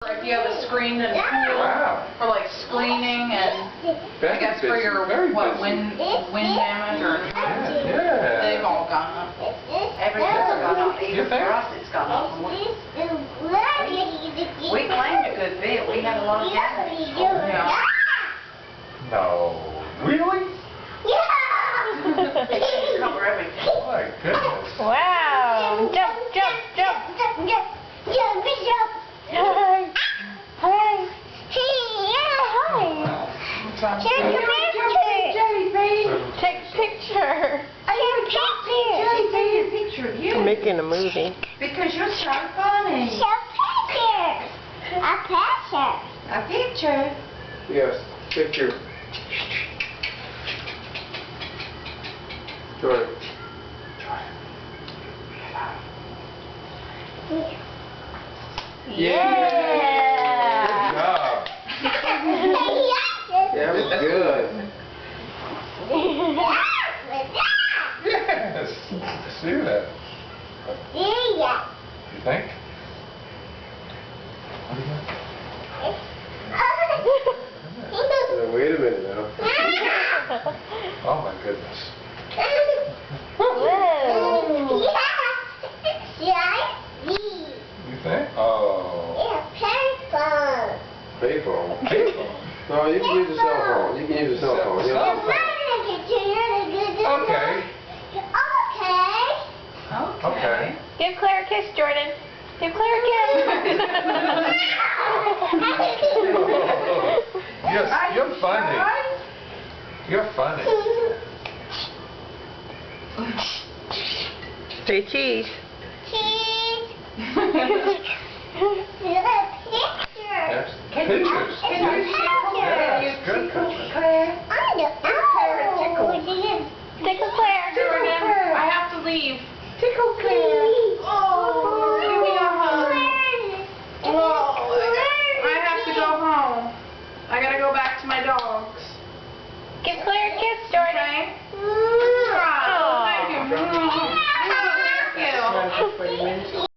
If you have a screen and Wow. for like screening and I guess for your wind damage or Yeah. they've all gone up. Everything's gone up. Even for us it's gone up. We claimed a good bit. We had a lot of damage. Yeah. No. Really? Cover everything. My goodness. Wow! Jump, jump, jump! Take a picture. I'm making a movie. Because you're so funny. A picture. Yes, picture. Jordan. Yeah! Good job. That was good. Yes. See that? You think? Wait a minute now. Oh my goodness. Whoa! You think? Oh. Payphone. Payphone. No, you can use a cell phone. You can use a cell phone. You know? Okay. Okay. Give Claire a kiss, Jordan. Give Claire a kiss. You're funny. You're funny. Say cheese. Yes. Pictures. Yes. Good pictures. Tickle Claire, Jordan. I have to leave. Tickle Claire. Oh, give me a hug. Oh, I have to go home. I gotta go back to my dogs. Give Claire a kiss, Jordan. Okay? Oh, thank you. Oh, thank you.